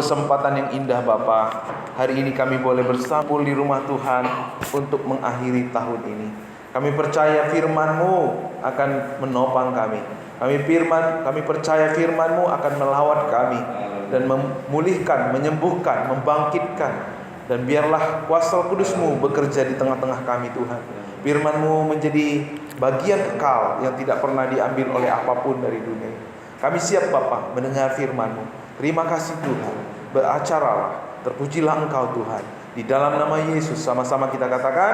kesempatan yang indah Bapa. Hari ini kami boleh bersampul di rumah Tuhan untuk mengakhiri tahun ini. Kami percaya firman-Mu akan menopang kami. Kami percaya firman-Mu akan melawat kami dan memulihkan, menyembuhkan, membangkitkan. Dan biarlah kuasa Kudus-Mu bekerja di tengah-tengah kami Tuhan. Firman-Mu menjadi bagian kekal yang tidak pernah diambil oleh apapun dari dunia. Kami siap Bapa mendengar firman-Mu. Terima kasih Tuhan. Beracaralah, terpujilah Engkau Tuhan. Di dalam nama Yesus sama-sama kita katakan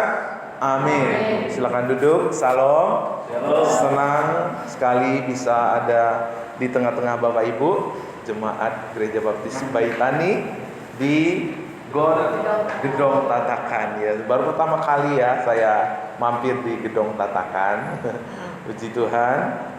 amin. Silakan duduk. Salam. Senang sekali bisa ada di tengah-tengah Bapak Ibu jemaat Gereja Baptis Baitani di Gedong Tatakan ya. Baru pertama kali ya saya mampir di Gedong Tatakan. Puji Tuhan.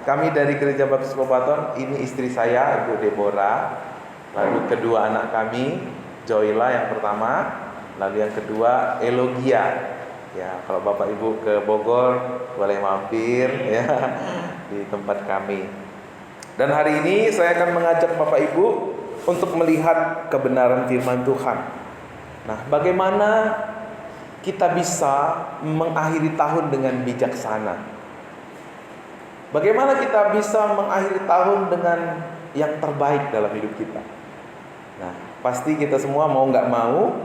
Kami dari Gereja Baptis Bobaton, ini istri saya Ibu Deborah. Lalu kedua anak kami Joyla yang pertama, lalu yang kedua Elogia. Ya, kalau Bapak Ibu ke Bogor boleh mampir ya di tempat kami. Dan hari ini saya akan mengajak Bapak Ibu untuk melihat kebenaran firman Tuhan. Nah, bagaimana kita bisa mengakhiri tahun dengan bijaksana? Bagaimana kita bisa mengakhiri tahun dengan yang terbaik dalam hidup kita? Nah, pasti kita semua mau nggak mau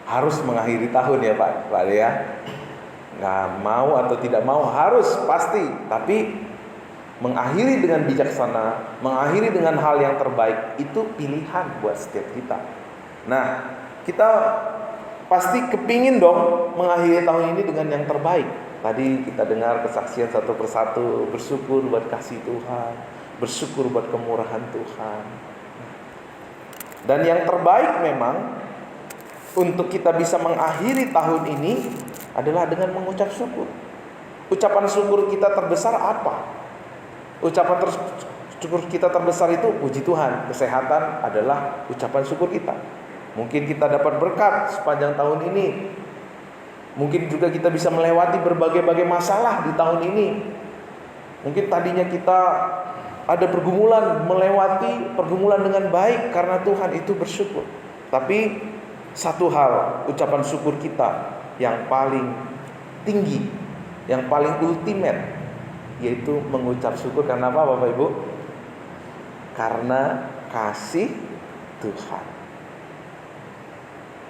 harus mengakhiri tahun ya Pak ya. Nggak mau atau tidak mau harus pasti. Tapi mengakhiri dengan bijaksana, mengakhiri dengan hal yang terbaik itu pilihan buat setiap kita. Nah, kita pasti kepingin dong mengakhiri tahun ini dengan yang terbaik. Tadi kita dengar kesaksian satu persatu, bersyukur buat kasih Tuhan, bersyukur buat kemurahan Tuhan. Dan yang terbaik memang untuk kita bisa mengakhiri tahun ini adalah dengan mengucap syukur. Ucapan syukur kita terbesar apa? Ucapan syukur kita terbesar itu puji Tuhan. Kesehatan adalah ucapan syukur kita. Mungkin kita dapat berkat sepanjang tahun ini. Mungkin juga kita bisa melewati berbagai masalah di tahun ini. Mungkin tadinya kita ada pergumulan, melewati pergumulan dengan baik karena Tuhan itu bersyukur. Tapi satu hal, ucapan syukur kita yang paling tinggi, yang paling ultimate, yaitu mengucap syukur karena apa Bapak Ibu? Karena kasih Tuhan.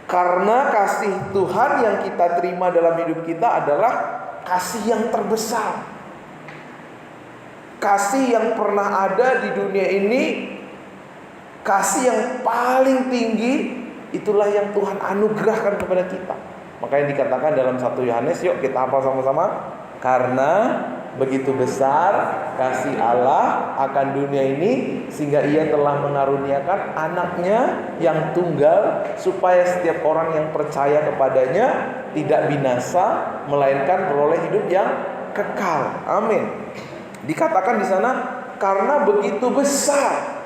Karena kasih Tuhan yang kita terima dalam hidup kita adalah kasih yang terbesar. Kasih yang pernah ada di dunia ini, kasih yang paling tinggi, itulah yang Tuhan anugerahkan kepada kita. Makanya dikatakan dalam 1 Yohanes, yuk kita hafal sama-sama. Karena begitu besar kasih Allah akan dunia ini, sehingga Ia telah mengaruniakan anaknya yang tunggal, supaya setiap orang yang percaya kepadanya tidak binasa, melainkan beroleh hidup yang kekal. Amin. Dikatakan di sana karena begitu besar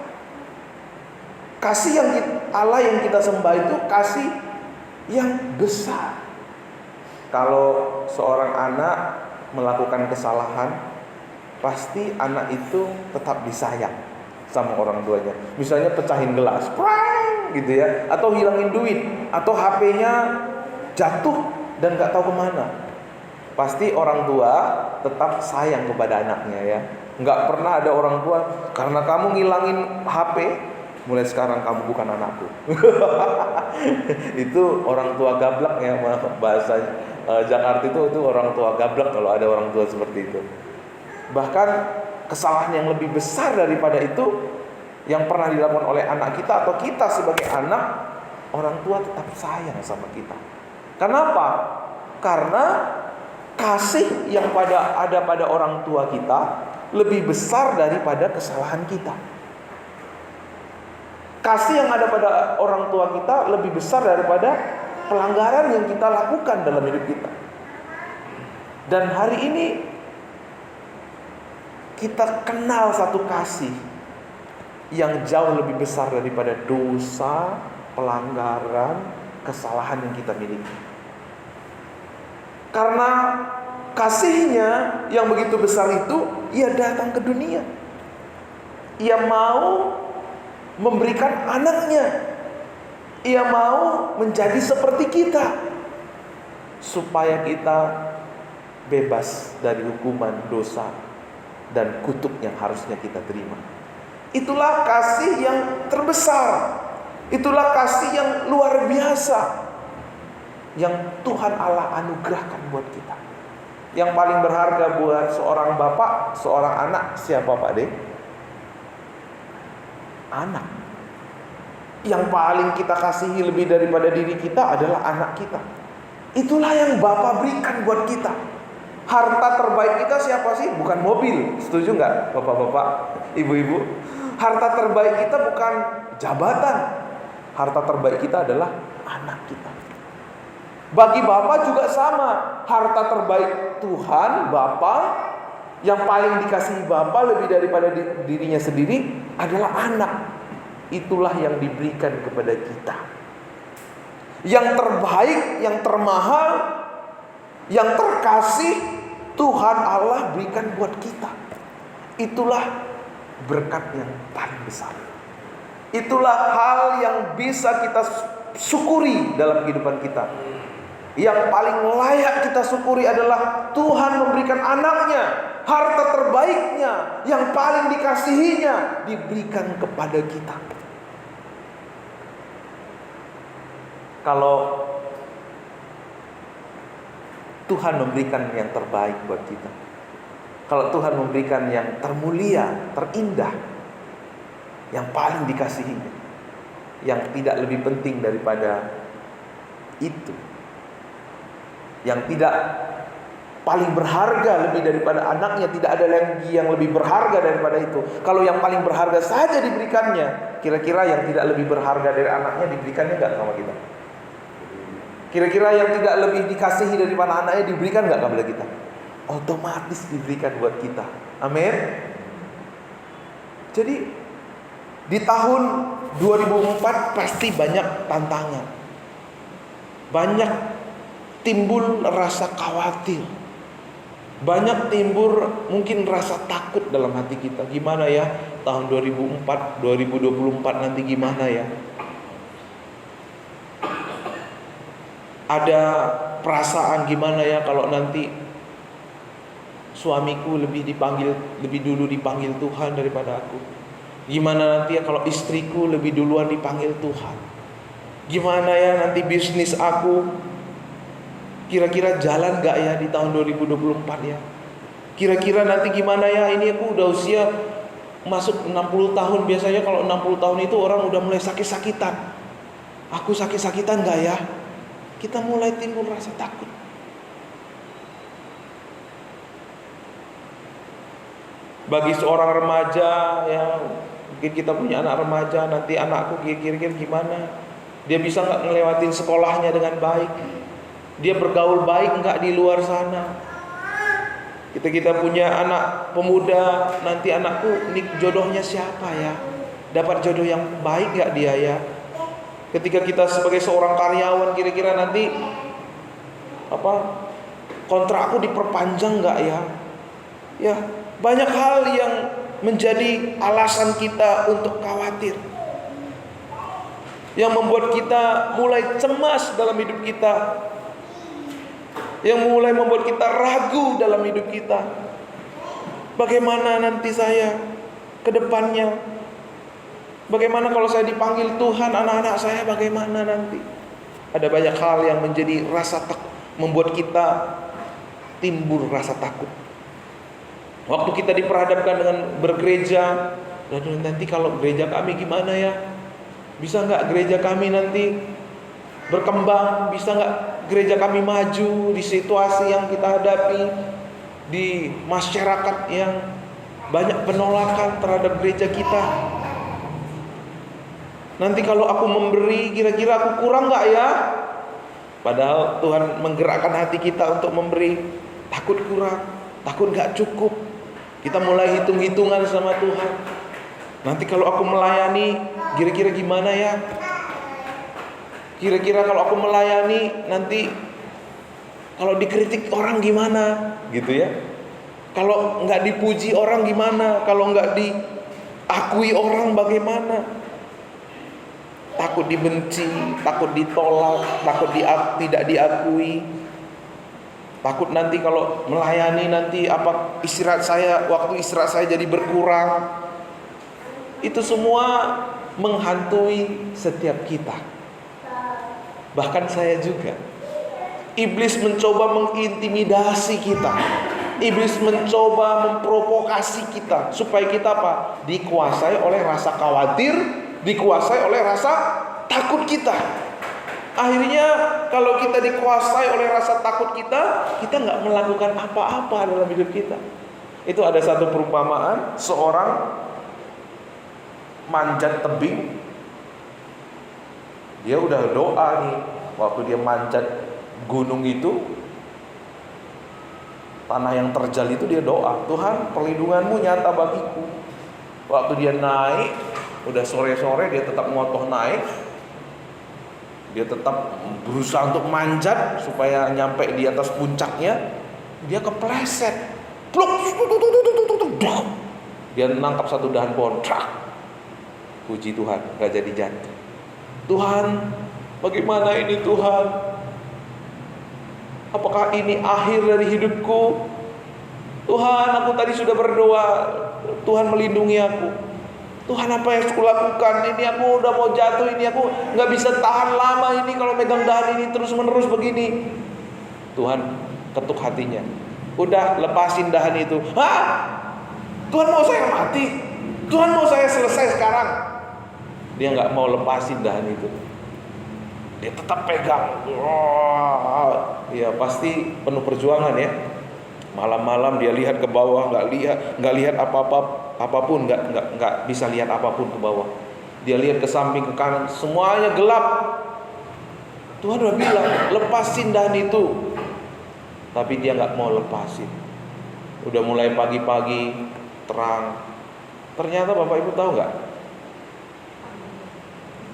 kasih yang Allah yang kita sembah itu kasih yang besar. Kalau seorang anak melakukan kesalahan, pasti anak itu tetap disayang sama orang tuanya. Misalnya pecahin gelas, prang, gitu ya, atau hilangin duit, atau HP-nya jatuh dan nggak tahu kemana. Pasti orang tua tetap sayang kepada anaknya ya. Nggak pernah ada orang tua karena kamu ngilangin HP, mulai sekarang kamu bukan anakku. Itu orang tua gablak ya, bahasa Jakarta itu orang tua gablak kalau ada orang tua seperti itu. Bahkan kesalahan yang lebih besar daripada itu yang pernah dilakukan oleh anak kita atau kita sebagai anak, orang tua tetap sayang sama kita. Kenapa? Karena kasih yang ada pada orang tua kita lebih besar daripada kesalahan kita. Kasih yang ada pada orang tua kita lebih besar daripada pelanggaran yang kita lakukan dalam hidup kita. Dan hari ini kita kenal satu kasih yang jauh lebih besar daripada dosa, pelanggaran, kesalahan yang kita miliki. Karena kasihnya yang begitu besar itu, Ia datang ke dunia. Ia mau memberikan anaknya Ia mau menjadi seperti kita, supaya kita bebas dari hukuman dosa dan kutuk yang harusnya kita terima. Itulah kasih yang terbesar. Itulah kasih yang luar biasa yang Tuhan Allah anugerahkan buat kita. Yang paling berharga buat seorang bapak, seorang anak, siapa Pak De? Anak. Yang paling kita kasihi lebih daripada diri kita adalah anak kita. Itulah yang Bapa berikan buat kita. Harta terbaik kita siapa sih? Bukan mobil. Setuju nggak bapak-bapak, ibu-ibu? Harta terbaik kita bukan jabatan. Harta terbaik kita adalah anak kita. Bagi Bapa juga sama. Harta terbaik Tuhan, Bapa, yang paling dikasihi Bapa lebih daripada dirinya sendiri adalah anak. Itulah yang diberikan kepada kita. Yang terbaik, yang termahal, yang terkasih Tuhan Allah berikan buat kita. Itulah berkat yang paling besar. Itulah hal yang bisa kita syukuri dalam kehidupan kita. Yang paling layak kita syukuri adalah Tuhan memberikan anaknya, harta terbaiknya, yang paling dikasihinya diberikan kepada kita. Kalau Tuhan memberikan yang terbaik buat kita, kalau Tuhan memberikan yang termulia, terindah, yang paling dikasihinya, yang tidak lebih penting daripada itu, yang tidak paling berharga lebih daripada anaknya, tidak ada lagi yang lebih berharga daripada itu. Kalau yang paling berharga saja diberikannya, kira-kira yang tidak lebih berharga dari anaknya diberikannya enggak sama kita? Kira-kira yang tidak lebih dikasihi daripada anaknya diberikan enggak kepada kita? Otomatis diberikan buat kita. Amin. Jadi di tahun 2004 pasti banyak tantangan, banyak timbul rasa khawatir, banyak timbul mungkin rasa takut dalam hati kita. Gimana ya tahun 2024 nanti gimana ya? Ada perasaan gimana ya kalau nanti suamiku lebih dulu dipanggil Tuhan daripada aku. Gimana nanti ya kalau istriku lebih duluan dipanggil Tuhan. Gimana ya nanti bisnis aku kira-kira jalan gak ya di tahun 2024 ya? Kira-kira nanti gimana ya, ini aku udah usia masuk 60 tahun. Biasanya kalau 60 tahun itu orang udah mulai sakit-sakitan. Aku sakit-sakitan gak ya? Kita mulai timbul rasa takut. Bagi seorang remaja ya, mungkin kita punya anak remaja, nanti anakku kira-kira gimana? Dia bisa gak ngelewatin sekolahnya dengan baik? Dia bergaul baik enggak di luar sana? Kita punya anak pemuda, nanti anakku nih jodohnya siapa ya? Dapat jodoh yang baik enggak dia ya? Ketika kita sebagai seorang karyawan, kira-kira nanti kontrakku diperpanjang enggak ya? Ya, banyak hal yang menjadi alasan kita untuk khawatir, yang membuat kita mulai cemas dalam hidup kita, yang mulai membuat kita ragu dalam hidup kita. Bagaimana nanti saya ke depannya? Bagaimana kalau saya dipanggil Tuhan, anak-anak saya bagaimana nanti? Ada banyak hal yang menjadi membuat kita timbul rasa takut. Waktu kita diperhadapkan dengan bergereja, dan nanti kalau gereja kami gimana ya? Bisa nggak gereja kami nanti berkembang? Bisa nggak gereja kami maju di situasi yang kita hadapi, di masyarakat yang banyak penolakan terhadap gereja kita? Nanti kalau aku memberi, kira-kira aku kurang nggak ya? Padahal Tuhan menggerakkan hati kita untuk memberi. Takut kurang, takut nggak cukup. Kita mulai hitung-hitungan sama Tuhan. Nanti kalau aku melayani, kira-kira gimana ya? Kira-kira kalau aku melayani, nanti kalau dikritik orang gimana? Gitu ya. Kalau nggak dipuji orang gimana? Kalau nggak diakui orang bagaimana? takut dibenci, takut ditolak, takut tidak diakui, takut nanti kalau melayani nanti waktu istirahat saya jadi berkurang. Itu semua menghantui setiap kita. Bahkan saya juga. Iblis mencoba mengintimidasi kita. Iblis mencoba memprovokasi kita supaya kita apa? Dikuasai oleh rasa khawatir, dikuasai oleh rasa takut kita. Akhirnya kalau kita dikuasai oleh rasa takut kita nggak melakukan apa-apa dalam hidup kita. Itu ada satu perumpamaan, seorang manjat tebing. Dia udah doa nih, waktu dia manjat gunung itu, tanah yang terjal itu, dia doa, Tuhan perlindunganmu nyata bagiku. Waktu dia naik, udah sore-sore, dia tetap ngotoh naik. Dia tetap berusaha untuk manjat supaya nyampe di atas puncaknya. Dia kepleset, pluk, dia nangkap satu dahan pohon, puji Tuhan, gak jadi jatuh. Tuhan, bagaimana ini Tuhan? Apakah ini akhir dari hidupku? Tuhan, aku tadi sudah berdoa, Tuhan melindungi aku. Tuhan, apa yang aku lakukan? Ini aku udah mau jatuh, ini aku gak bisa tahan lama ini kalau megang dahan ini terus menerus begini. Tuhan ketuk hatinya. Udah, lepasin dahan itu. Hah? Tuhan mau saya mati? Tuhan mau saya selesai sekarang? Dia gak mau lepasin dahan itu. Dia tetap pegang. Ya pasti penuh perjuangan ya. Malam-malam dia lihat ke bawah, nggak lihat apapun, nggak bisa lihat apapun ke bawah. Dia lihat ke samping, ke kanan, semuanya gelap. Tuhan udah bilang lepasin dahan itu, tapi dia nggak mau lepasin. Udah mulai pagi-pagi terang. Ternyata Bapak Ibu tahu nggak?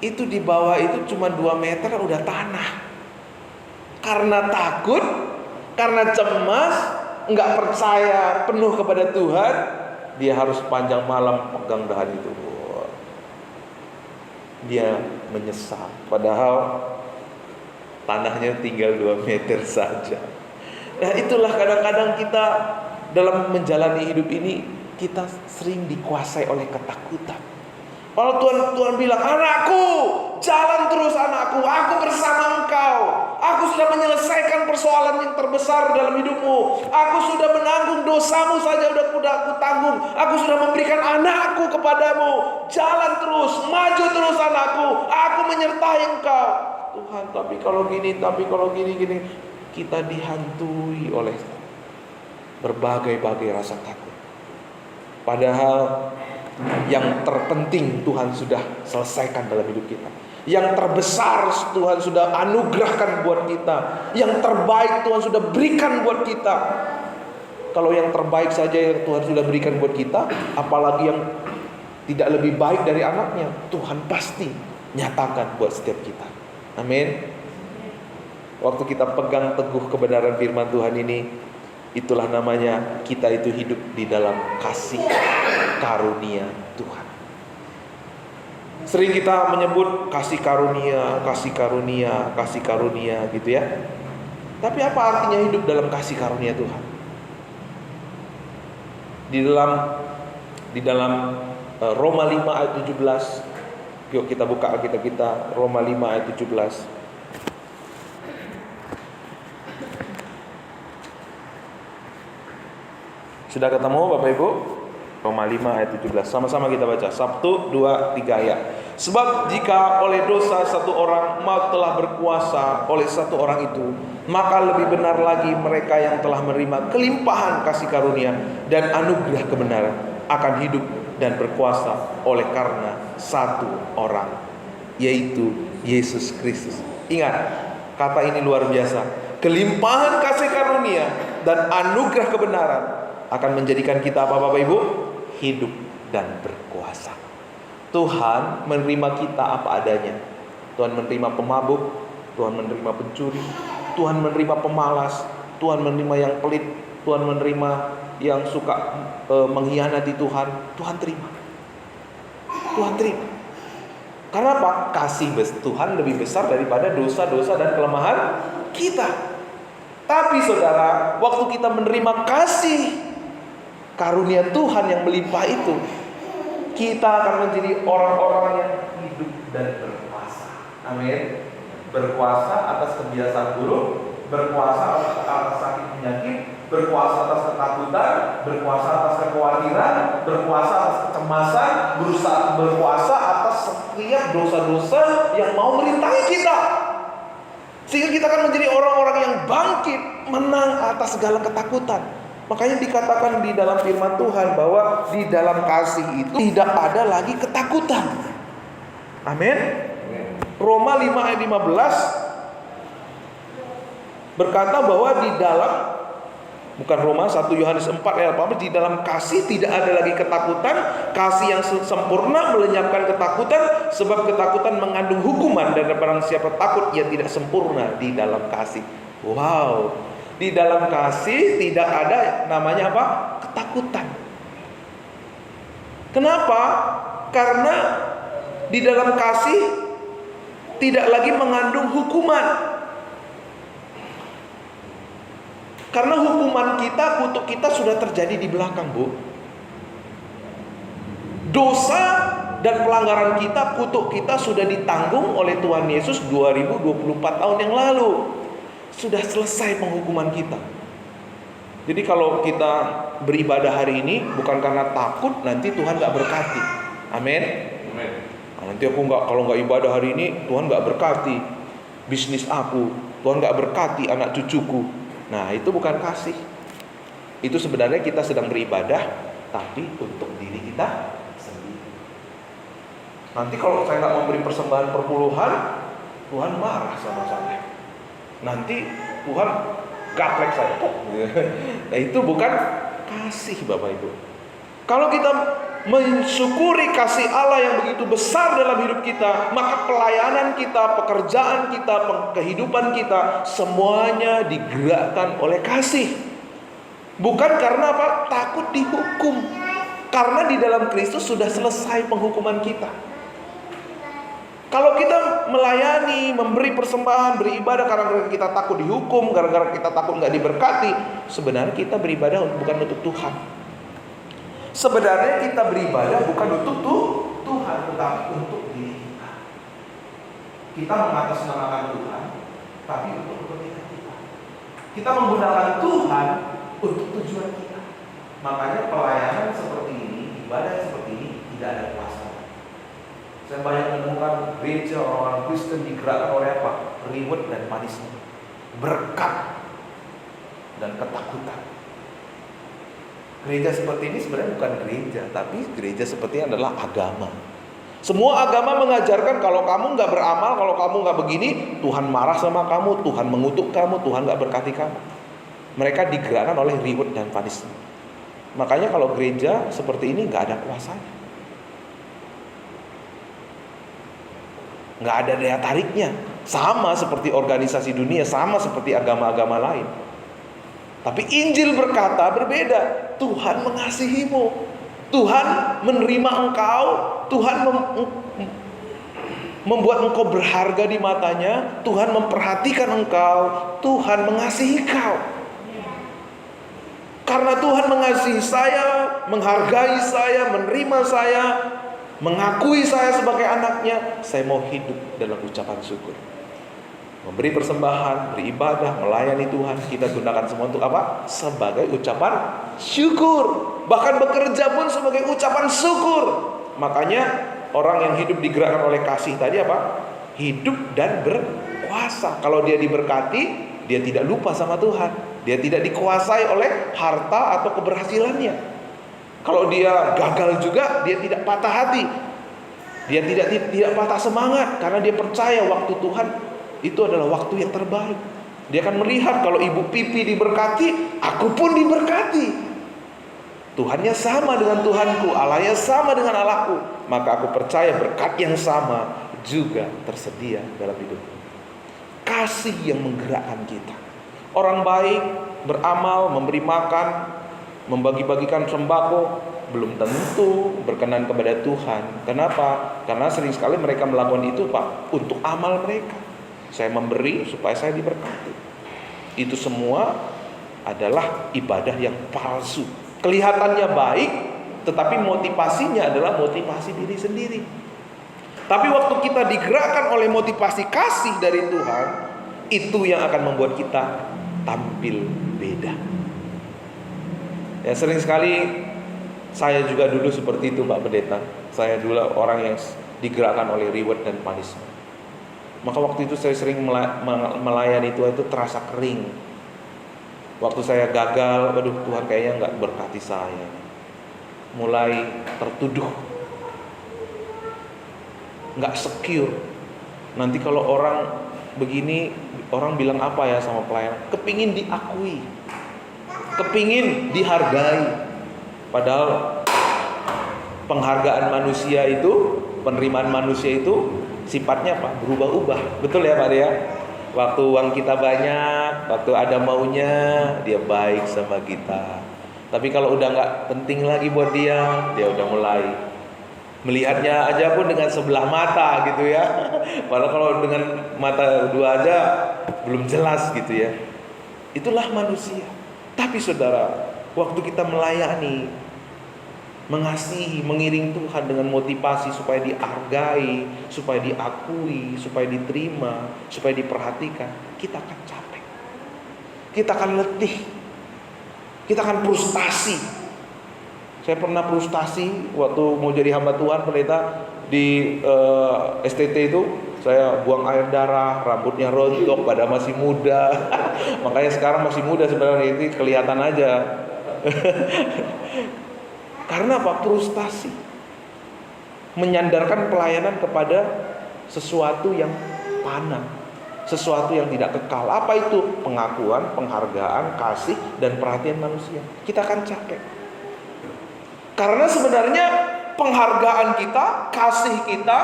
Itu di bawah itu cuma 2 meter udah tanah. Karena takut, karena cemas, nggak percaya penuh kepada Tuhan, dia harus panjang malam pegang dahan itu. Dia menyesal, padahal tanahnya tinggal 2 meter saja. Nah itulah kadang-kadang kita dalam menjalani hidup ini, kita sering dikuasai oleh ketakutan. Kalau Tuhan bilang, anakku, jalan terus anakku, aku bersama engkau. Aku sudah menyelesaikan persoalan yang terbesar dalam hidupmu. Aku sudah menanggung dosamu saja, udah aku tanggung. Aku sudah memberikan anakku kepadamu. Jalan terus, maju terus anakku. Aku menyertai engkau. Tuhan, tapi kalau gini, kita dihantui oleh berbagai-bagai rasa takut. Padahal yang terpenting Tuhan sudah selesaikan dalam hidup kita. Yang terbesar Tuhan sudah anugerahkan buat kita. Yang terbaik Tuhan sudah berikan buat kita. Kalau yang terbaik saja yang Tuhan sudah berikan buat kita, apalagi yang tidak lebih baik dari anaknya, Tuhan pasti nyatakan buat setiap kita. Amin. Waktu kita pegang teguh kebenaran firman Tuhan ini, itulah namanya kita itu hidup di dalam kasih karunia Tuhan. Sering kita menyebut kasih karunia, kasih karunia, kasih karunia gitu ya. Tapi apa artinya hidup dalam kasih karunia Tuhan? Di dalam Roma 5 ayat 17. Yuk kita buka Alkitab kita, Roma 5 ayat 17. Sudah ketemu Bapak Ibu? Roma 5 ayat 17. Sama-sama kita baca. 1, 2, 3 ayat. Sebab jika oleh dosa satu orang maut telah berkuasa oleh satu orang itu, maka lebih benar lagi mereka yang telah menerima kelimpahan kasih karunia dan anugerah kebenaran akan hidup dan berkuasa oleh karena satu orang, yaitu Yesus Kristus. Ingat, kata ini luar biasa. Kelimpahan kasih karunia dan anugerah kebenaran akan menjadikan kita apa Bapak Ibu? Hidup dan berkuasa. Tuhan menerima kita apa adanya. Tuhan menerima pemabuk, Tuhan menerima pencuri, Tuhan menerima pemalas, Tuhan menerima yang pelit, Tuhan menerima yang suka mengkhianati Tuhan. Tuhan terima. Tuhan terima. Karena apa? Tuhan lebih besar daripada dosa-dosa dan kelemahan kita. Tapi saudara, waktu kita menerima kasih karunia Tuhan yang melimpah itu, kita akan menjadi orang-orang yang hidup dan berkuasa. Amin. Berkuasa atas kebiasaan buruk, berkuasa atas sakit penyakit, berkuasa atas ketakutan, berkuasa atas kekhawatiran, berkuasa atas kecemasan, berkuasa atas setiap dosa-dosa yang mau merintangi kita. Sehingga kita akan menjadi orang-orang yang bangkit, menang atas segala ketakutan. Makanya dikatakan di dalam firman Tuhan bahwa di dalam kasih itu tidak ada lagi ketakutan. Amin. Roma 5 ayat 15 berkata bahwa di dalam, bukan Roma, 1 Yohanes 4 ayat 18, di dalam kasih tidak ada lagi ketakutan. Kasih yang sempurna melenyapkan ketakutan, sebab ketakutan mengandung hukuman, dan barang siapa takut ia tidak sempurna di dalam kasih. Wow, di dalam kasih tidak ada namanya apa? Ketakutan. Kenapa? Karena di dalam kasih tidak lagi mengandung hukuman. Karena hukuman kita, kutuk kita sudah terjadi di belakang, Bu. Dosa dan pelanggaran kita, kutuk kita sudah ditanggung oleh Tuhan Yesus 2024 tahun yang lalu. Sudah selesai penghukuman kita. Jadi kalau kita beribadah hari ini bukan karena takut nanti Tuhan gak berkati. Amin. Nanti aku kalau nggak ibadah hari ini Tuhan nggak berkati bisnis aku, Tuhan nggak berkati anak cucuku. Nah, itu bukan kasih. Itu sebenarnya kita sedang beribadah tapi untuk diri kita sendiri. Nanti kalau saya nggak memberi persembahan perpuluhan, Tuhan marah sama saya. Nanti Tuhan gaplek saya. Nah, itu bukan kasih, Bapak Ibu. Kalau kita mensyukuri kasih Allah yang begitu besar dalam hidup kita, maka pelayanan kita, pekerjaan kita, kehidupan kita, semuanya digerakkan oleh kasih. Bukan karena apa? Takut dihukum. Karena di dalam Kristus sudah selesai penghukuman kita. Kalau kita melayani, memberi persembahan, beribadah karena kita takut dihukum, gara-gara kita takut nggak diberkati, sebenarnya kita beribadah bukan untuk Tuhan. Sebenarnya kita beribadah bukan untuk Tuhan, tetapi untuk diri kita. Kita mengatasnamakan Tuhan, tapi untuk kepentingan kita. Kita menggunakan Tuhan untuk tujuan kita. Makanya pelayanan seperti ini, ibadah seperti ini tidak ada kuasa. Saya banyak menemukan gereja orang Kristen digerakkan oleh apa? Reward dan punishment, berkat dan ketakutan. Gereja seperti ini sebenarnya bukan gereja, tapi gereja seperti ini adalah agama. Semua agama mengajarkan kalau kamu nggak beramal, kalau kamu nggak begini, Tuhan marah sama kamu, Tuhan mengutuk kamu, Tuhan nggak berkati kamu. Mereka digerakkan oleh reward dan punishment. Makanya kalau gereja seperti ini nggak ada kuasanya, nggak ada daya tariknya. Sama seperti organisasi dunia, sama seperti agama-agama lain. Tapi Injil berkata berbeda. Tuhan mengasihimu, Tuhan menerima engkau, Tuhan membuat engkau berharga di matanya, Tuhan memperhatikan engkau, Tuhan mengasihi kau. Karena Tuhan mengasihi saya, menghargai saya, menerima saya, mengakui saya sebagai anaknya, saya mau hidup dalam ucapan syukur. Memberi persembahan, beribadah, melayani Tuhan, kita gunakan semua untuk apa? Sebagai ucapan syukur. Bahkan bekerja pun sebagai ucapan syukur. Makanya orang yang hidup digerakkan oleh kasih tadi apa? Hidup dan berkuasa. Kalau dia diberkati, dia tidak lupa sama Tuhan. Dia tidak dikuasai oleh harta atau keberhasilannya. Kalau dia gagal juga, dia tidak patah hati. Dia tidak patah semangat karena dia percaya waktu Tuhan itu adalah waktu yang terbaik. Dia akan melihat kalau ibu pipi diberkati, aku pun diberkati. Tuhannya sama dengan Tuhanku, Allahnya sama dengan Allahku. Maka aku percaya berkat yang sama juga tersedia dalam hidupku. Kasih yang menggerakkan kita. Orang baik, beramal, memberi makan, Membagi-bagikan sembako belum tentu berkenan kepada Tuhan. Kenapa? Karena sering sekali mereka melakukan itu, Pak, untuk amal mereka. Saya memberi supaya saya diberkati. Itu semua adalah ibadah yang palsu. Kelihatannya baik, tetapi motivasinya adalah motivasi diri sendiri. Tapi waktu kita digerakkan oleh motivasi kasih dari Tuhan, itu yang akan membuat kita tampil beda. Ya, sering sekali saya juga dulu seperti itu, Pak Pendeta. Saya dulu orang yang digerakkan oleh reward dan punishment. Maka waktu itu saya sering melayani Tuhan itu terasa kering. Waktu saya gagal, waduh, Tuhan kayaknya nggak berkati saya. Mulai tertuduh, nggak secure. Nanti kalau orang begini, orang bilang apa ya sama pelayan? Kepingin diakui, kepingin dihargai. Padahal penghargaan manusia itu, penerimaan manusia itu sifatnya apa? Berubah-ubah. Betul ya Pak Dea? Waktu uang kita banyak, waktu ada maunya, dia baik sama kita. Tapi kalau udah nggak penting lagi buat dia udah mulai melihatnya aja pun dengan sebelah mata gitu ya. Padahal kalau dengan mata dua aja belum jelas gitu ya. Itulah manusia. Tapi saudara, waktu kita melayani, mengasihi, mengiring Tuhan dengan motivasi supaya dihargai, supaya diakui, supaya diterima, supaya diperhatikan, kita akan capek, kita akan letih, kita akan frustasi. Saya pernah frustasi waktu mau jadi hamba Tuhan, pendeta di STT itu. Saya buang air darah, rambutnya rontok, pada masih muda. Makanya sekarang masih muda sebenarnya, itu kelihatan aja. Karena apa? Frustasi. Menyandarkan pelayanan kepada sesuatu yang fana, sesuatu yang tidak kekal. Apa itu? Pengakuan, penghargaan, kasih, dan perhatian manusia. Kita akan capek. Karena sebenarnya penghargaan kita, kasih kita,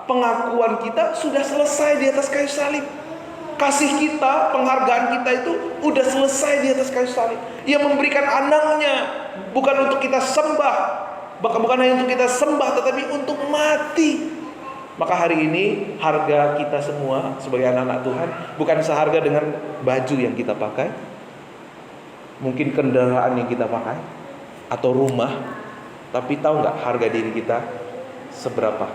pengakuan kita sudah selesai di atas kayu salib. Kasih kita, penghargaan kita itu udah selesai di atas kayu salib. Ia memberikan anaknya bukan untuk kita sembah, bukan hanya untuk kita sembah, tetapi untuk mati. Maka hari ini harga kita semua sebagai anak-anak Tuhan bukan seharga dengan baju yang kita pakai, mungkin kendaraan yang kita pakai, atau rumah. Tapi tahu nggak harga diri kita seberapa?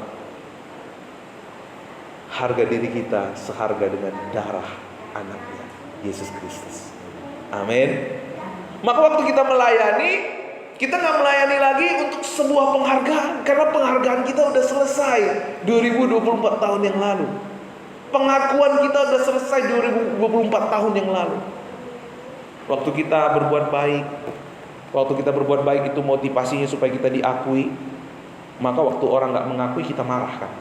Harga diri kita seharga dengan darah anaknya, Yesus Kristus. Amin. Maka waktu kita melayani, kita nggak melayani lagi untuk sebuah penghargaan, karena penghargaan kita udah selesai 2024 tahun yang lalu. Pengakuan kita udah selesai 2024 tahun yang lalu. Waktu kita berbuat baik itu motivasinya supaya kita diakui. Maka waktu orang nggak mengakui, kita marah kan?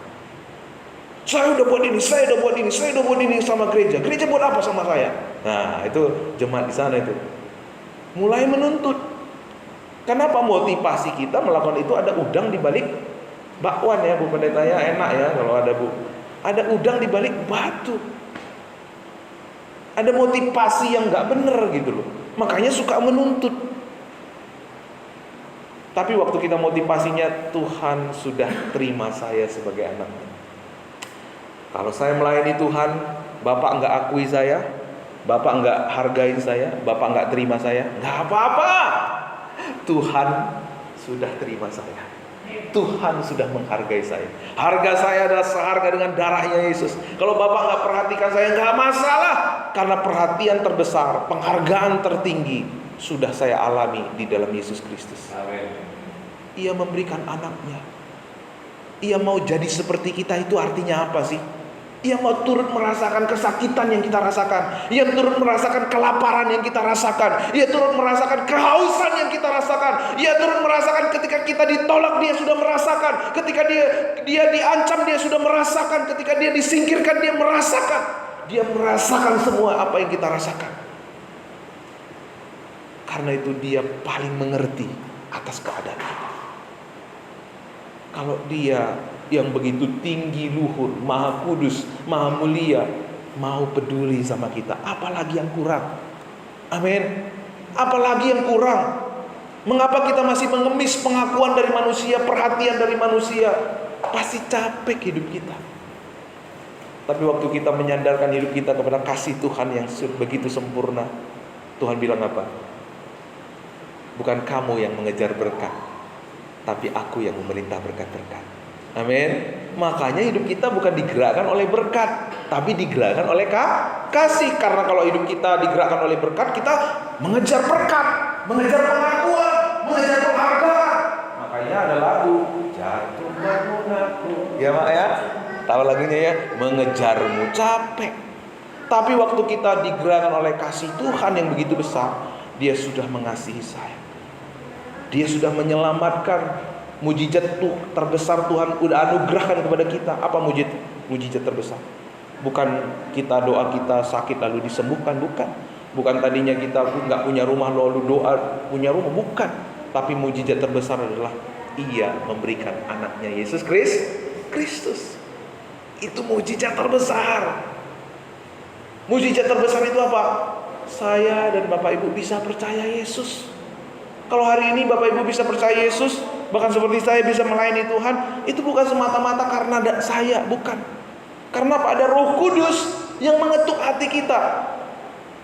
Saya udah buat ini, saya udah buat ini sama gereja. Gereja buat apa sama saya? Nah, itu jemaat di sana itu mulai menuntut. Kenapa? Motivasi kita melakukan itu ada udang di balik bakwan ya, Bu Pendeta ya, enak ya kalau ada Bu. Ada udang di balik batu. Ada motivasi yang nggak bener gitu loh. Makanya suka menuntut. Tapi waktu kita motivasinya, Tuhan sudah terima saya sebagai anaknya. Kalau saya melayani Tuhan, Bapak nggak akui saya, Bapak nggak hargain saya, Bapak nggak terima saya, nggak apa-apa. Tuhan sudah terima saya. Tuhan sudah menghargai saya. Harga saya adalah seharga dengan darahnya Yesus. Kalau Bapak nggak perhatikan saya, nggak masalah. Karena perhatian terbesar, penghargaan tertinggi sudah saya alami di dalam Yesus Kristus. Amin. Ia memberikan anaknya. Ia mau jadi seperti kita, itu artinya apa sih? Ia mau turut merasakan kesakitan yang kita rasakan. Ia turut merasakan kelaparan yang kita rasakan. Ia turut merasakan kehausan yang kita rasakan. Ia turut merasakan ketika kita ditolak, dia sudah merasakan. Ketika dia diancam, dia sudah merasakan. Ketika dia disingkirkan, dia merasakan. Dia merasakan semua apa yang kita rasakan. Karena itu dia paling mengerti atas keadaan kita. Kalau dia yang begitu tinggi luhur, maha kudus, maha mulia, mau peduli sama kita, apalagi yang kurang? Amin. Apalagi yang kurang? Mengapa kita masih mengemis pengakuan dari manusia, perhatian dari manusia? Pasti capek hidup kita. Tapi waktu kita menyandarkan hidup kita kepada kasih Tuhan yang begitu sempurna, Tuhan bilang apa? Bukan kamu yang mengejar berkat, tapi aku yang memerintah berkat-berkat. Amin. Makanya hidup kita bukan digerakkan oleh berkat, tapi digerakkan oleh kasih. Karena kalau hidup kita digerakkan oleh berkat, kita mengejar berkat, mengejar pengakuan, mengejar penghargaan. Makanya ada lagu Jatuh Bangun Aku. Ya Mak ya, tahu lagunya ya, mengejarmu capek. Tapi waktu kita digerakkan oleh kasih Tuhan yang begitu besar, Dia sudah mengasihi saya, Dia sudah menyelamatkan. Mujizat terbesar Tuhan udah anugerahkan kepada kita. Apa mujizat terbesar? Bukan kita doa kita sakit lalu disembuhkan, bukan. Bukan tadinya kita nggak punya rumah lalu doa punya rumah, bukan. Tapi mujizat terbesar adalah Ia memberikan anaknya Yesus Kristus. Itu mujizat terbesar. Mujizat terbesar itu apa? Saya dan Bapak Ibu bisa percaya Yesus. Kalau hari ini Bapak Ibu bisa percaya Yesus, bahkan seperti saya bisa melayani Tuhan, itu bukan semata-mata karena saya, bukan. Karena ada Roh Kudus yang mengetuk hati kita.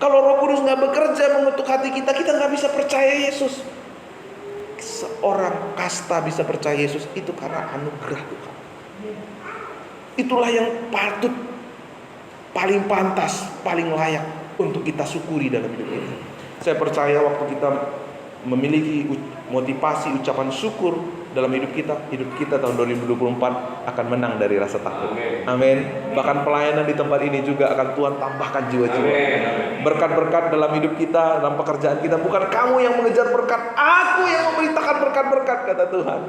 Kalau Roh Kudus nggak bekerja mengetuk hati kita, kita nggak bisa percaya Yesus. Seorang kasta bisa percaya Yesus itu karena anugerah Tuhan. Itulah yang patut, paling pantas, paling layak untuk kita syukuri dalam hidup kita. Saya percaya waktu kita memiliki motivasi ucapan syukur dalam hidup kita tahun 2024 akan menang dari rasa takut. Amin. Bahkan pelayanan di tempat ini juga akan Tuhan tambahkan jiwa-jiwa. Berkat-berkat dalam hidup kita, dalam pekerjaan kita, bukan kamu yang mengejar berkat, aku yang memberitakan berkat-berkat, kata Tuhan,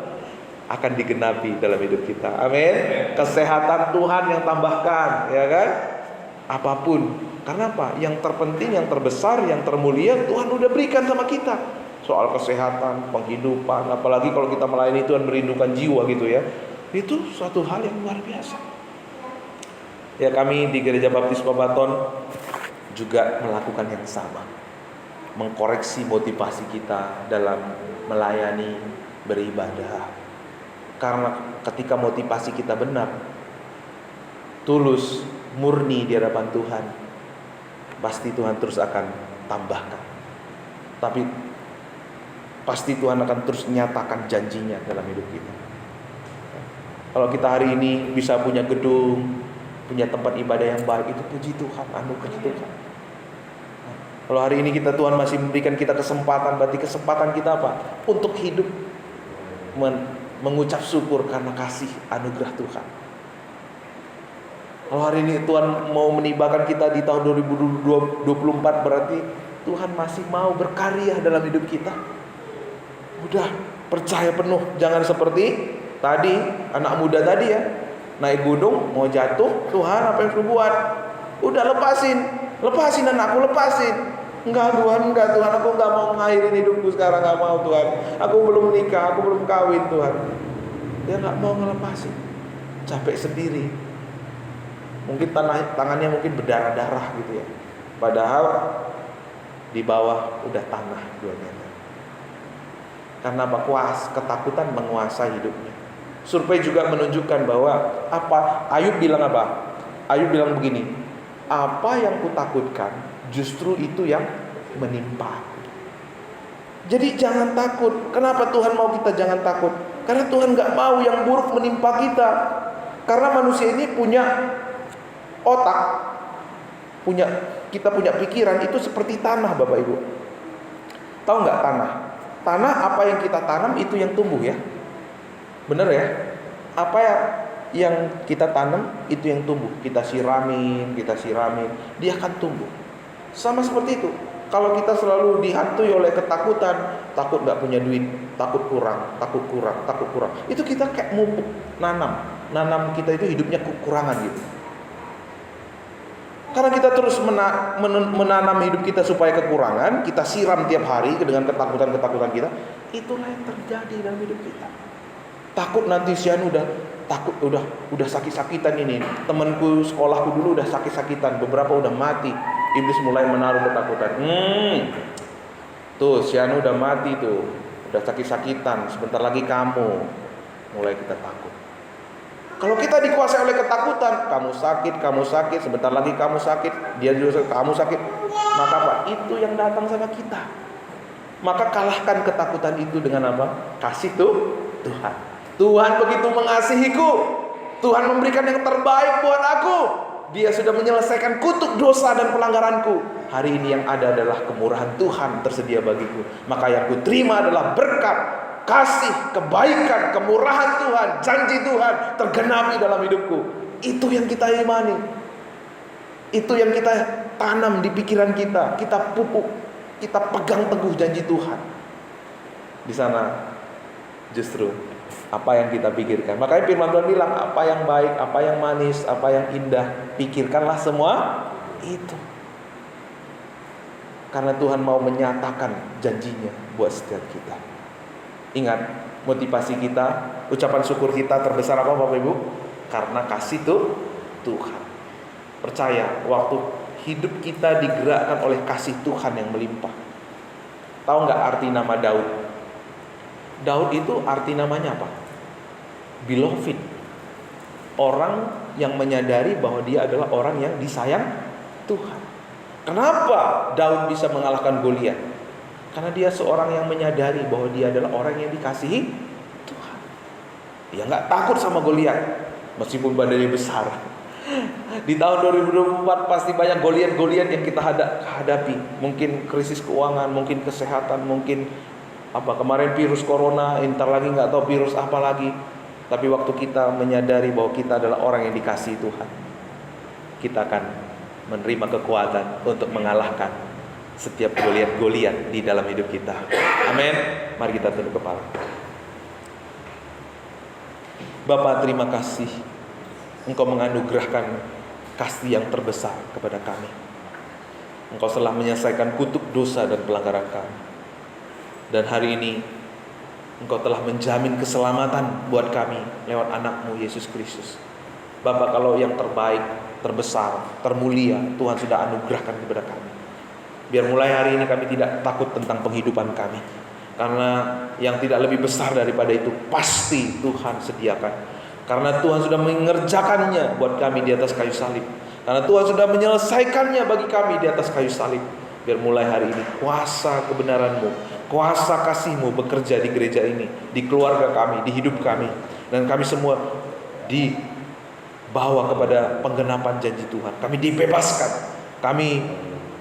akan digenapi dalam hidup kita. Amin. Kesehatan Tuhan yang tambahkan, ya kan? Apapun. Karena apa? Yang terpenting, yang terbesar, yang termulia Tuhan udah berikan sama kita. Soal kesehatan, penghidupan, apalagi kalau kita melayani Tuhan merindukan jiwa gitu ya. Itu suatu hal yang luar biasa. Ya, kami di Gereja Baptis Babaton juga melakukan yang sama. Mengkoreksi motivasi kita dalam melayani, beribadah. Karena ketika motivasi kita benar, tulus, murni di hadapan Tuhan, pasti Tuhan terus akan tambahkan. Tapi pasti Tuhan akan terus nyatakan janjinya dalam hidup kita. Kalau kita hari ini bisa punya gedung, punya tempat ibadah yang baik, itu puji Tuhan, anugerah Tuhan. Kalau hari ini Tuhan masih memberikan kita kesempatan, berarti kesempatan kita apa? Untuk hidup mengucap syukur karena kasih anugerah Tuhan. Kalau hari ini Tuhan mau menibakan kita di tahun 2024, berarti Tuhan masih mau berkarya dalam hidup kita. Udah percaya penuh, jangan seperti tadi anak muda tadi ya, naik gunung mau jatuh, Tuhan apa yang aku buat? Udah lepasin anakku, lepasin. Enggak Tuhan, aku enggak mau ngakhirin hidupku sekarang, enggak mau Tuhan. Aku belum menikah, aku belum kawin Tuhan. Dia enggak mau ngelepasin, capek sendiri. Mungkin tangannya mungkin berdarah-darah gitu ya. Padahal di bawah udah tanah 2 meter. Karena apa? Ketakutan menguasai hidupnya. Survei juga menunjukkan bahwa Ayub bilang apa? Ayub bilang begini, apa yang kutakutkan justru itu yang menimpa. Jadi jangan takut. Kenapa Tuhan mau kita jangan takut? Karena Tuhan gak mau yang buruk menimpa kita. Karena manusia ini punya otak, kita punya pikiran itu seperti tanah, Bapak Ibu. Tahu gak tanah? Tanah apa yang kita tanam itu yang tumbuh ya. Benar ya? Apa yang kita tanam itu yang tumbuh. Kita siramin, dia akan tumbuh. Sama seperti itu. Kalau kita selalu dihantui oleh ketakutan, takut gak punya duit, takut kurang. Itu kita kayak mupuk, nanam kita itu hidupnya kekurangan gitu. Karena kita terus menanam hidup kita supaya kekurangan, kita siram tiap hari dengan ketakutan kita, itulah yang terjadi dalam hidup kita. Takut nanti Sian udah sakit-sakitan ini. Temanku sekolahku dulu udah sakit-sakitan, beberapa udah mati. Iblis mulai menaruh ketakutan. Tuh Sian udah mati tuh. udah sakit-sakitan, sebentar lagi kamu, mulai kita takut. Kalau kita dikuasai oleh ketakutan, kamu sakit, sebentar lagi kamu sakit, dia juga kamu sakit, maka apa? Itu yang datang sama kita. Maka kalahkan ketakutan itu dengan apa? Kasih tuh Tuhan. Tuhan begitu mengasihiku, Tuhan memberikan yang terbaik buat aku. Dia sudah menyelesaikan kutuk dosa dan pelanggaranku. Hari ini yang ada adalah kemurahan Tuhan tersedia bagiku. Maka yang ku terima adalah berkat, kasih, kebaikan, kemurahan Tuhan, janji Tuhan tergenapi dalam hidupku. Itu yang kita imani. Itu yang kita tanam di pikiran kita. Kita pupuk, kita pegang teguh janji Tuhan. Di sana justru apa yang kita pikirkan. Makanya firman Tuhan bilang, apa yang baik, apa yang manis, apa yang indah, pikirkanlah semua itu. Karena Tuhan mau menyatakan janjinya buat setiap kita. Ingat, motivasi kita, ucapan syukur kita terbesar apa Bapak Ibu? Karena kasih Tuhan. Percaya, waktu hidup kita digerakkan oleh kasih Tuhan yang melimpah. Tahu nggak arti nama Daud? Daud itu arti namanya apa? Beloved. Orang yang menyadari bahwa dia adalah orang yang disayang Tuhan. Kenapa Daud bisa mengalahkan Goliat? Karena dia seorang yang menyadari bahwa dia adalah orang yang dikasihi Tuhan. Dia nggak takut sama Goliat, meskipun badannya besar. Di tahun 2024 pasti banyak Goliat yang kita hadapi. Mungkin krisis keuangan, mungkin kesehatan, mungkin kemarin virus corona, entar lagi nggak tahu virus apa lagi. Tapi waktu kita menyadari bahwa kita adalah orang yang dikasihi Tuhan, kita akan menerima kekuatan untuk mengalahkan setiap Goliat di dalam hidup kita. Amin. Mari kita tunduk kepala. Bapa, terima kasih Engkau menganugerahkan kasih yang terbesar kepada kami. Engkau telah menyelesaikan kutuk dosa dan pelanggaran kami. Dan hari ini Engkau telah menjamin keselamatan buat kami lewat anak-Mu Yesus Kristus. Bapa, kalau yang terbaik, terbesar, termulia Tuhan sudah anugerahkan kepada kami. Biar mulai hari ini kami tidak takut tentang penghidupan kami. Karena yang tidak lebih besar daripada itu pasti Tuhan sediakan. Karena Tuhan sudah mengerjakannya buat kami di atas kayu salib. Karena Tuhan sudah menyelesaikannya bagi kami di atas kayu salib. Biar mulai hari ini kuasa kebenaran-Mu, kuasa kasih-Mu bekerja di gereja ini, di keluarga kami, di hidup kami. Dan kami semua dibawa kepada penggenapan janji Tuhan. Kami dibebaskan. Kami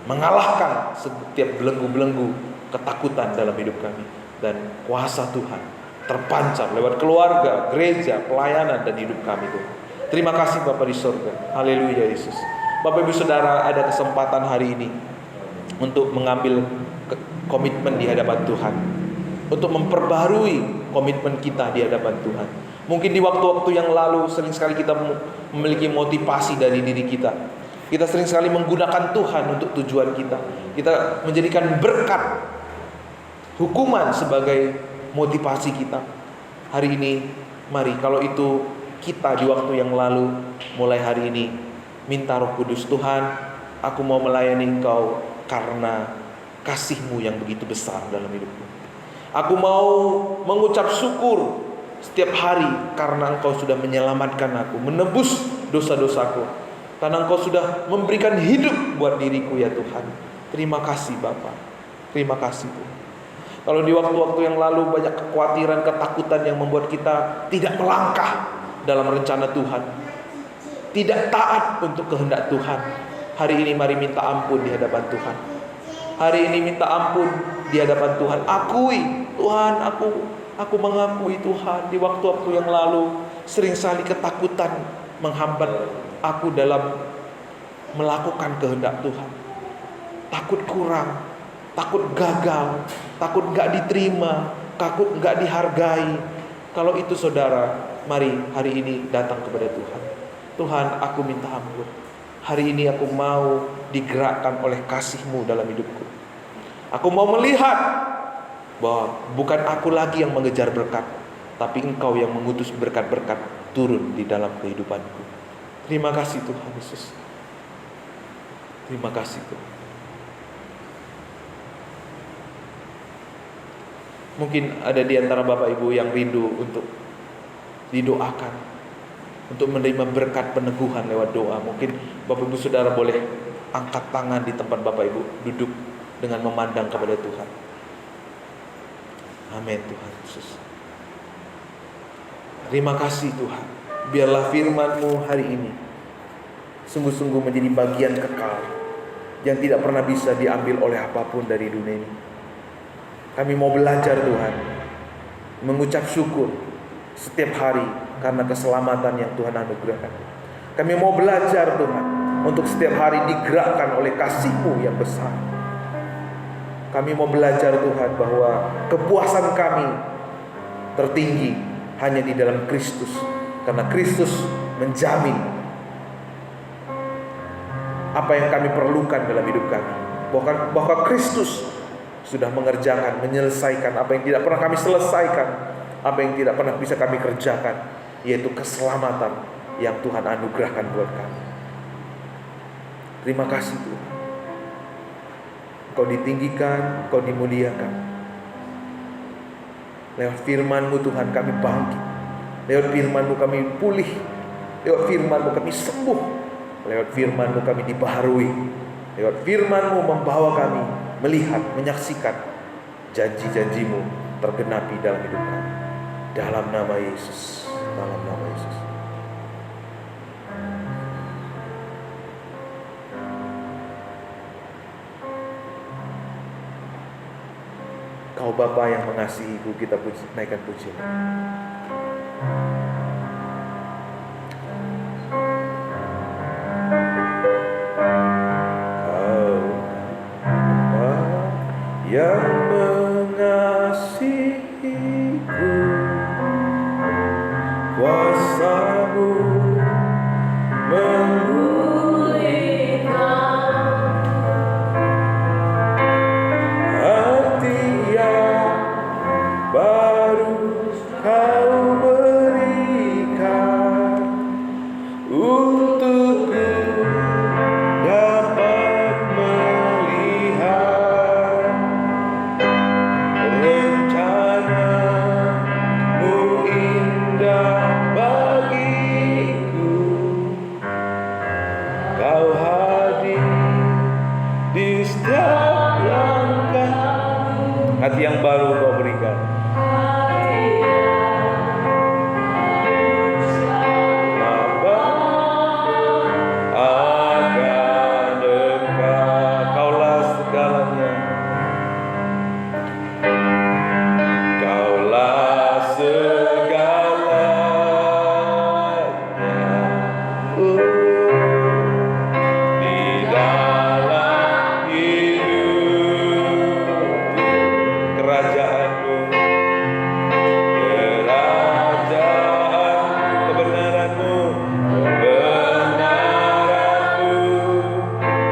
mengalahkan setiap belenggu-belenggu ketakutan dalam hidup kami. Dan kuasa Tuhan terpancar lewat keluarga, gereja, pelayanan, dan hidup kami Tuhan. Terima kasih Bapa di surga. Haleluya Yesus. Bapak Ibu Saudara, ada kesempatan hari ini untuk mengambil komitmen di hadapan Tuhan, untuk memperbaharui komitmen kita di hadapan Tuhan. Mungkin di waktu-waktu yang lalu sering sekali kita memiliki motivasi dari diri kita. Kita sering sekali menggunakan Tuhan untuk tujuan kita. Kita menjadikan berkat, hukuman sebagai motivasi kita. Hari ini mari, kalau itu kita di waktu yang lalu, mulai hari ini minta Roh Kudus, Tuhan, aku mau melayani Engkau karena kasih-Mu yang begitu besar dalam hidupku. Aku mau mengucap syukur setiap hari karena Engkau sudah menyelamatkan aku, menebus dosa-dosaku. Karena Engkau sudah memberikan hidup buat diriku ya Tuhan. Terima kasih Bapa. Terima kasih Tuhan. Kalau di waktu-waktu yang lalu banyak kekhawatiran, ketakutan yang membuat kita tidak melangkah dalam rencana Tuhan, tidak taat untuk kehendak Tuhan. Hari ini mari minta ampun di hadapan Tuhan. Hari ini minta ampun di hadapan Tuhan. Akui, Tuhan, aku mengakui Tuhan, di waktu-waktu yang lalu sering sekali ketakutan menghambat aku dalam melakukan kehendak Tuhan. Takut kurang, takut gagal, takut gak diterima, takut gak dihargai. Kalau itu saudara, mari hari ini datang kepada Tuhan. Tuhan, aku minta ampun. Hari ini aku mau digerakkan oleh kasih-Mu dalam hidupku. Aku mau melihat bahwa bukan aku lagi yang mengejar berkat, tapi Engkau yang mengutus berkat-berkat turun di dalam kehidupanku. Terima kasih Tuhan Yesus. Terima kasih Tuhan. Mungkin ada di antara Bapak Ibu yang rindu untuk didoakan, untuk menerima berkat peneguhan lewat doa. Mungkin Bapak Ibu Saudara boleh angkat tangan di tempat Bapak Ibu duduk dengan memandang kepada Tuhan. Amin Tuhan Yesus. Terima kasih Tuhan. Biarlah firman-Mu hari ini sungguh-sungguh menjadi bagian kekal yang tidak pernah bisa diambil oleh apapun dari dunia ini. Kami mau belajar Tuhan, mengucap syukur setiap hari karena keselamatan yang Tuhan anugerahkan. Kami mau belajar Tuhan, untuk setiap hari digerakkan oleh kasih-Mu yang besar. Kami mau belajar Tuhan bahwa kepuasan kami tertinggi hanya di dalam Kristus, karena Kristus menjamin apa yang kami perlukan dalam hidup kami. Bahwa Kristus sudah mengerjakan, menyelesaikan apa yang tidak pernah kami selesaikan, apa yang tidak pernah bisa kami kerjakan, yaitu keselamatan yang Tuhan anugerahkan buat kami. Terima kasih Tuhan. Engkau ditinggikan, Engkau dimuliakan. Lewat firman-Mu Tuhan kami bangkit. Lewat firman-Mu kami pulih. Lewat firman-Mu kami sembuh. Lewat firman-Mu kami dibaharui. Lewat firman-Mu membawa kami melihat, menyaksikan janji-janji-Mu tergenapi dalam hidup kami. Dalam nama Yesus. Dalam nama Yesus. Kau Bapa yang mengasihi-Ku, kita naikkan pujian. Kau Bapa yang mengasihi-Ku, kuasa-Mu hati yang baru Kau berikan. Bapa akan dekat, Kaulah segalanya. Kaulah segalanya. Di dalam hidup kerajaan-Mu, kebenaran-Mu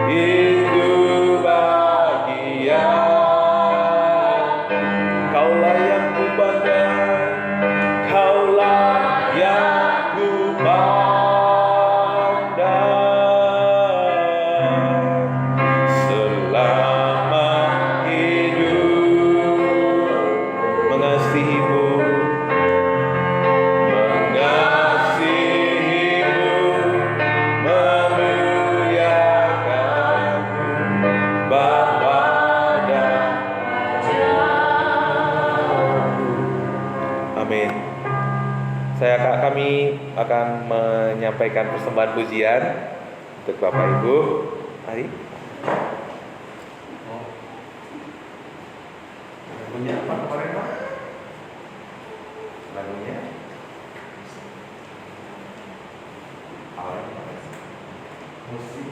itu bagian. Kaulah yang kupandang, Kaulah yang kupandang selama hidup. Mengasihi-Mu, memuliakan-Mu, Bapa dan Amin. Kami akan menyampaikan persembahan pujian untuk Bapak Ibu. Mari. Lagunya apa kemarin Pak? Lagunya musik.